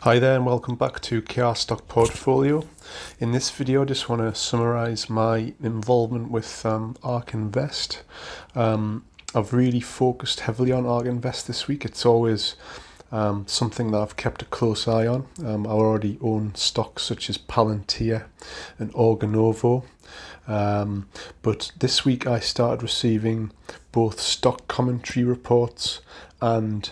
Hi there and welcome back to KR Stock Portfolio. In this video I just want to summarise my involvement with ARK Invest. I've really focused heavily on ARK Invest this week. It's always something that I've kept a close eye on. I already own stocks such as Palantir and Organovo. But this week I started receiving both stock commentary reports and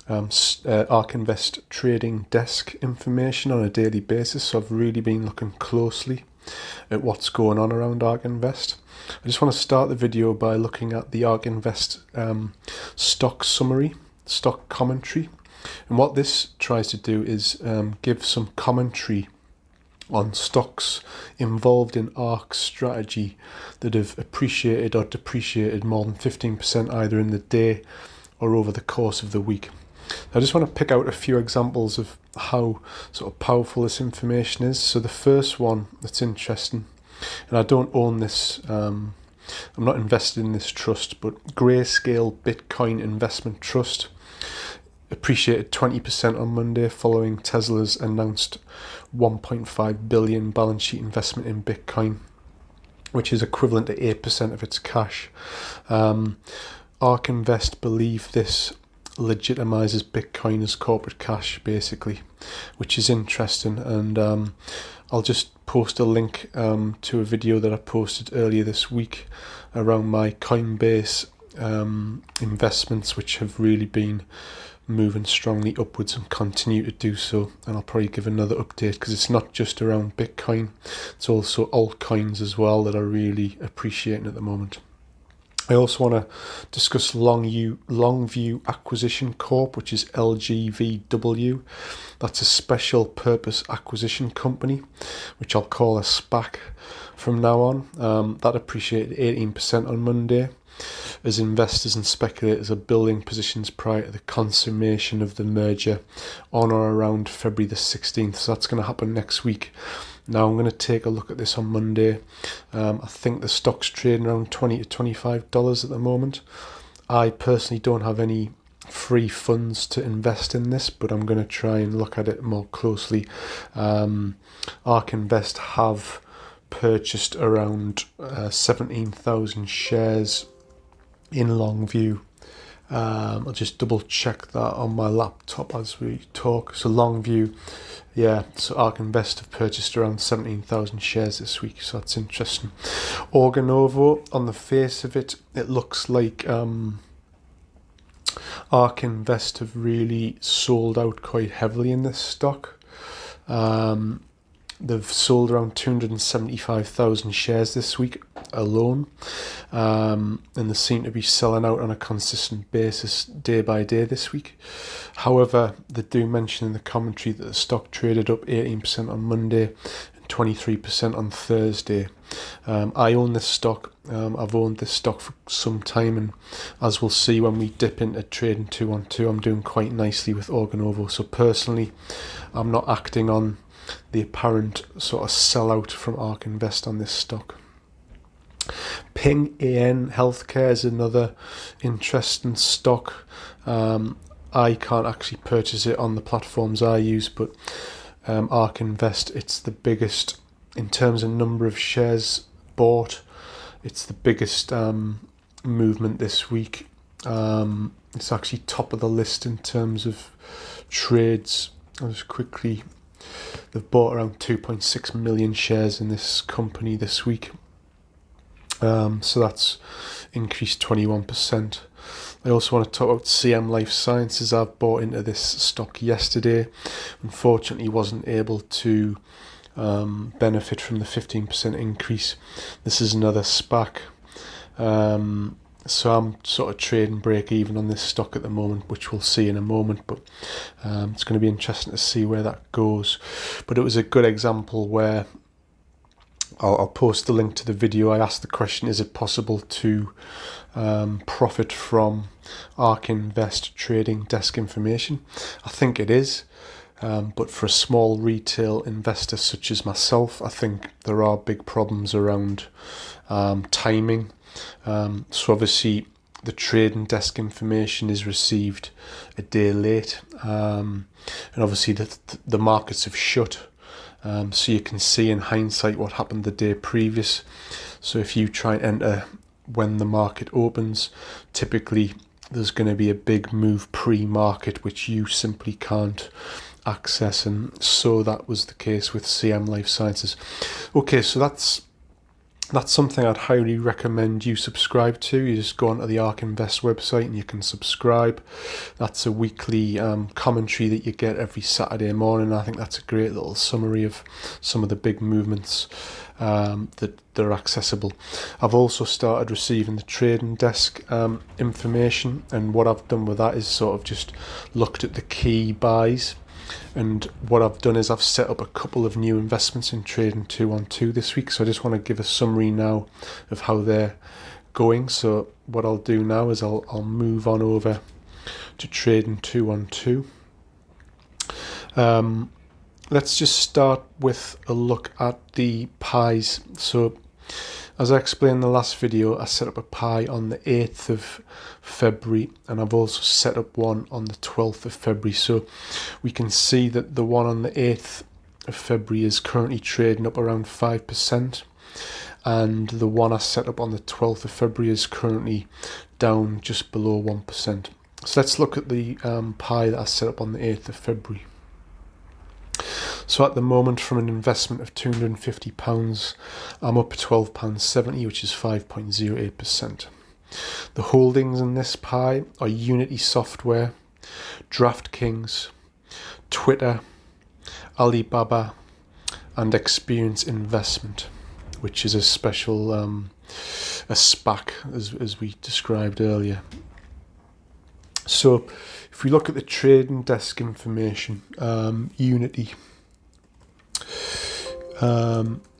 ARK Invest trading desk information on a daily basis, so I've really been looking closely at what's going on around ARK Invest. I just want to start the video by looking at the ARK Invest stock summary, stock commentary, and what this tries to do is give some commentary on stocks involved in ARK's strategy that have appreciated or depreciated more than 15% either in the day or over the course of the week. I just want to pick out a few examples of how sort of powerful this information is. So the first one that's interesting, and I don't own this, I'm not invested in this trust, but Grayscale Bitcoin Investment Trust appreciated 20% on Monday following Tesla's announced 1.5 billion balance sheet investment in Bitcoin, which is equivalent to 8% of its cash. ARK Invest believe this legitimizes Bitcoin as corporate cash, basically, which is interesting. And I'll just post a link to a video that I posted earlier this week around my Coinbase investments, which have really been moving strongly upwards and continue to do so. And I'll probably give another update because it's not just around Bitcoin, it's also altcoins as well that are really appreciating at the moment. I also want to discuss Longview Acquisition Corp, which is LGVW. That's a special purpose acquisition company, which I'll call a SPAC from now on. That appreciated 18% on Monday, as investors and speculators are building positions prior to the consummation of the merger on or around February the 16th. So that's going to happen next week. Now I'm going to take a look at this on Monday. I think the stock's trading around $20 to $25 at the moment. I personally don't have any free funds to invest in this, but I'm going to try and look at it more closely. ARK Invest have purchased around 17,000 shares in Longview. I'll just double check that on my laptop as we talk. So Longview, yeah, so ARK Invest have purchased around 17,000 shares this week, so that's interesting. Organovo, on the face of it, it looks like ARK Invest have really sold out quite heavily in this stock. They've sold around 275,000 shares this week alone, and they seem to be selling out on a consistent basis day by day this week. However, they do mention in the commentary that the stock traded up 18% on Monday and 23% on Thursday. I own this stock. I've owned this stock for some time, and as we'll see when we dip into trading 2-on-2, I'm doing quite nicely with Organovo. So personally, I'm not acting on the apparent sort of sellout from ARK Invest on this stock. Ping AN Healthcare is another interesting stock. I can't actually purchase it on the platforms I use, but ARK Invest, it's the biggest in terms of number of shares bought. It's the biggest movement this week. It's actually top of the list in terms of trades. I'll just quickly... They've bought around 2.6 million shares in this company this week. So that's increased 21%. I also want to talk about CMLF Sciences. I've bought into this stock yesterday. Unfortunately, wasn't able to benefit from the 15% increase. This is another SPAC. So I'm sort of trading break even on this stock at the moment, which we'll see in a moment, but it's going to be interesting to see where that goes. But it was a good example where I'll post the link to the video. I asked the question, is it possible to profit from ARK Invest trading desk information? I think it is. But for a small retail investor such as myself, I think there are big problems around timing. So obviously the trading desk information is received a day late, and obviously the markets have shut, so you can see in hindsight what happened the day previous. So if you try and enter when the market opens, typically there's going to be a big move pre-market which you simply can't access, and so that was the case with CM Life Sciences. Okay, so that's something I'd highly recommend you subscribe to. You just go onto the ARK Invest website and you can subscribe. That's a weekly commentary that you get every Saturday morning. I think that's a great little summary of some of the big movements that are accessible. I've also started receiving the trading desk information, and what I've done with that is sort of just looked at the key buys. And what I've done is I've set up a couple of new investments in trading 212 this week. So I just want to give a summary now of how they're going. So what I'll do now is I'll move on over to trading 212. Let's just start with a look at the pies. So as I explained in the last video, I set up a pie on the 8th of February, and I've also set up one on the 12th of February. So we can see that the one on the 8th of February is currently trading up around 5%, and the one I set up on the 12th of February is currently down just below 1%. So let's look at the pie that I set up on the 8th of February. So at the moment, from an investment of £250, I'm up £12.70, which is 5.08%. The holdings in this pie are Unity Software, DraftKings, Twitter, Alibaba, and Experience Investment, which is a special a SPAC, as we described earlier. So if we look at the trading desk information, Unity,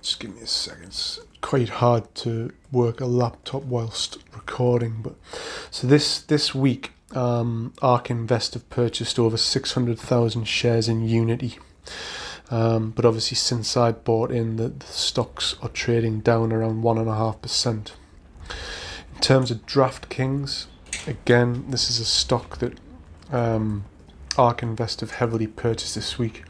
just give me a second. It's quite hard to work a laptop whilst recording, but so this week, ARK Invest have purchased over 600,000 shares in Unity. But obviously, since I bought in, the stocks are trading down around 1.5%. In terms of DraftKings, again, this is a stock that ARK Invest have heavily purchased this week.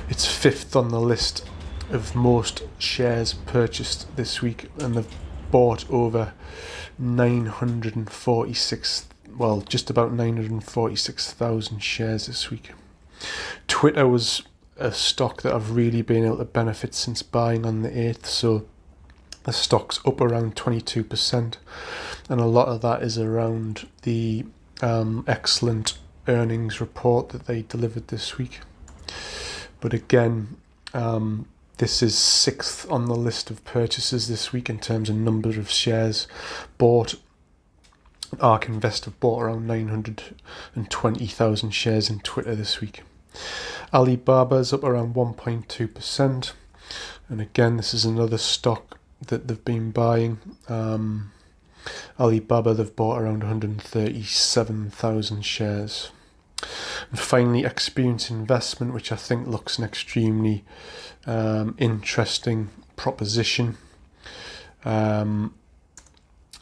It's 5th on the list of most shares purchased this week, and they've bought over 946,000 shares this week. Twitter was a stock that I've really been able to benefit since buying on the 8th, so the stock's up around 22%, and a lot of that is around the excellent earnings report that they delivered this week. But again, this is 6th on the list of purchases this week in terms of number of shares bought. ARK Invest have bought around 920,000 shares in Twitter this week. Alibaba's up around 1.2%, and again, this is another stock that they've been buying. Alibaba, they've bought around 137,000 shares. And finally, Experience Investment, which I think looks an extremely interesting proposition.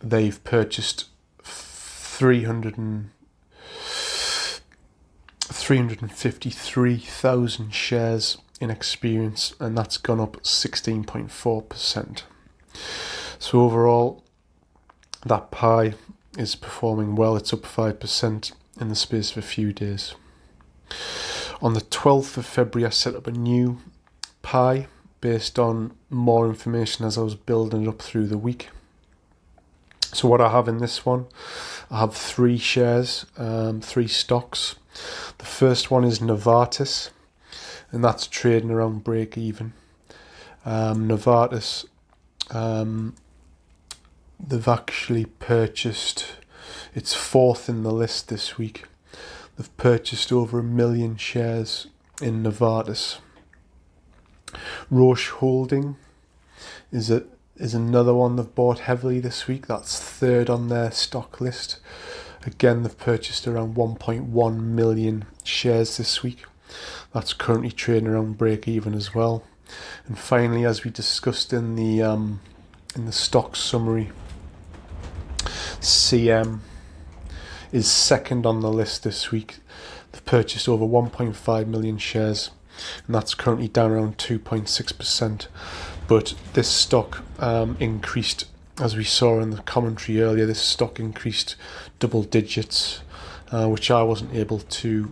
They've purchased 353,000 shares in Experience, and that's gone up 16.4%. So overall, that pie is performing well. It's up 5% in the space of a few days. On the 12th of February, I set up a new pie based on more information as I was building it up through the week. So what I have in this one, I have 3 shares, 3 stocks. The first one is Novartis, and that's trading around break even. Novartis, they've actually purchased, it's 4th in the list this week. They've purchased over 1 million shares in Novartis. Roche Holding is another one they've bought heavily this week. That's 3rd on their stock list. Again, they've purchased around 1.1 million shares this week. That's currently trading around break even as well. And finally, as we discussed in the stock summary, CM is second on the list this week. They've purchased over 1.5 million shares, and that's currently down around 2.6%. But this stock increased, as we saw in the commentary earlier, this stock increased double digits, which I wasn't able to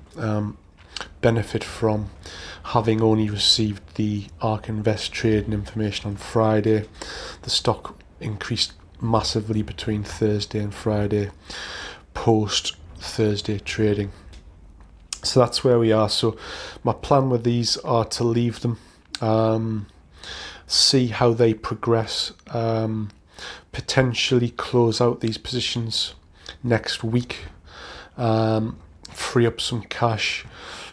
benefit from, having only received the ARK Invest trading information on Friday. The stock increased massively between Thursday and Friday, post Thursday trading. So that's where we are. So my plan with these are to leave them, see how they progress, potentially close out these positions next week, free up some cash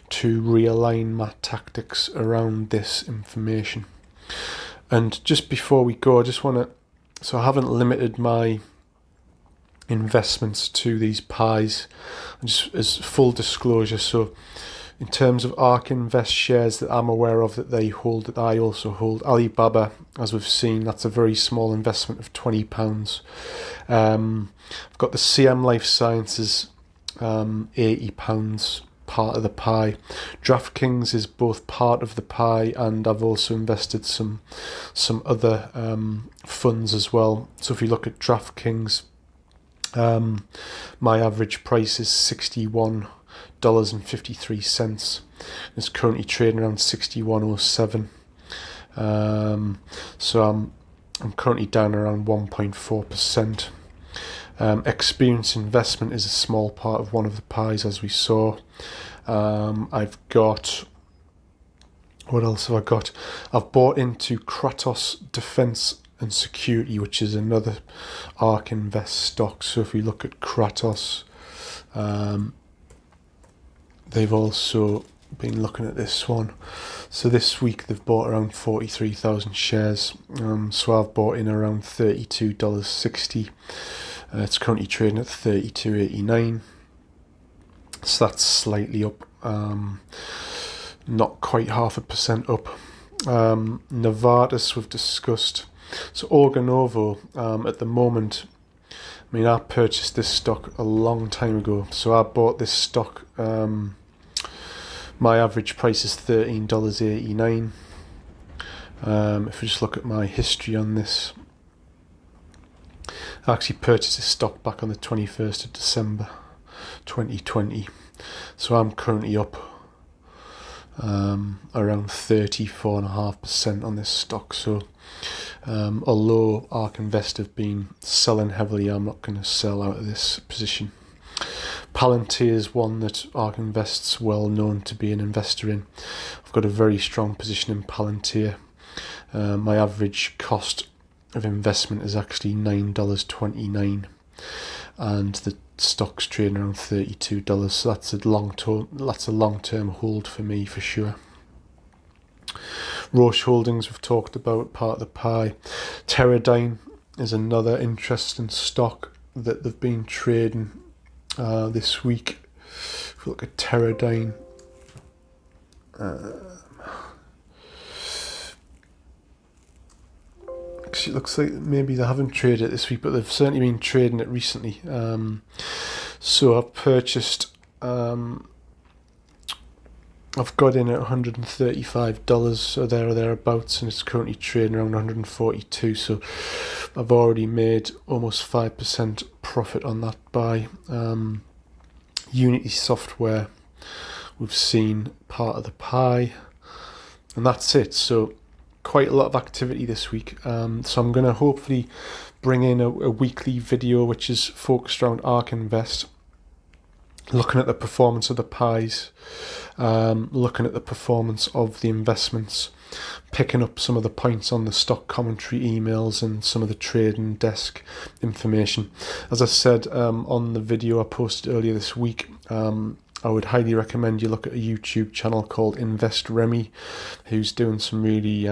to realign my tactics around this information. And just before we go, I just want to, so I haven't limited my investments to these pies, just as full disclosure. So in terms of ARK Invest shares that I'm aware of that they hold, that I also hold, Alibaba, as we've seen, that's a very small investment of £20. I've got the CM Life Sciences, £80, part of the pie. DraftKings is both part of the pie, and I've also invested some other funds as well. So if you look at DraftKings, my average price is $61.53. It's currently trading around 61.07. So I'm currently down around 1.4%. Experience Investment is a small part of one of the pies, as we saw. I've got, what else have I got? I've bought into Kratos Defense and Security, which is another ARK Invest stock. So if we look at Kratos, they've also been looking at this one. So this week they've bought around 43,000 shares. So I've bought in around $32.60. It's currently trading at $32.89. So that's slightly up, not quite 0.5% up. Novartis we've discussed. So Organovo, at the moment, I mean, I purchased this stock a long time ago. So I bought this stock, my average price is $13.89. If we just look at my history on this, I actually purchased this stock back on the 21st of December 2020. So I'm currently up around 34.5% on this stock. So although ARK Invest have been selling heavily, I'm not going to sell out of this position. Palantir is one that ARK Invest's well known to be an investor in. I've got a very strong position in Palantir. My average cost of investment is actually $9.29, and the stock's trading around $32. So that's a long-term hold for me for sure. Roche Holdings we've talked about, part of the pie. Teradyne is another interesting stock that they've been trading this week. If we look at Teradyne, actually it looks like maybe they haven't traded it this week, but they've certainly been trading it recently. So I've purchased, I've got in at $135 or there or thereabouts, and it's currently trading around 142. So I've already made almost 5% profit on that buy. Unity Software, we've seen part of the pie, and that's it. So quite a lot of activity this week. So I'm going to hopefully bring in a weekly video which is focused around ARK Invest, looking at the performance of the pies, looking at the performance of the investments, picking up some of the points on the stock commentary emails and some of the trading desk information. As I said on the video I posted earlier this week, I would highly recommend you look at a YouTube channel called Invest Remy, who's doing some really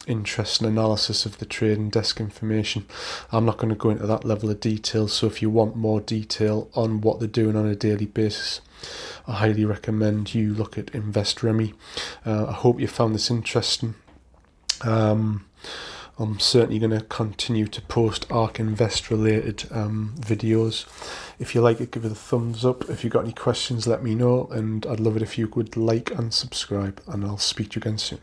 interesting analysis of the trading desk information. I'm not going to go into that level of detail, so if you want more detail on what they're doing on a daily basis, I highly recommend you look at Invest Remy. I hope you found this interesting. I'm certainly going to continue to post ARK Invest related videos. If you like it, give it a thumbs up. If you've got any questions, let me know, and I'd love it if you would like and subscribe, and I'll speak to you again soon.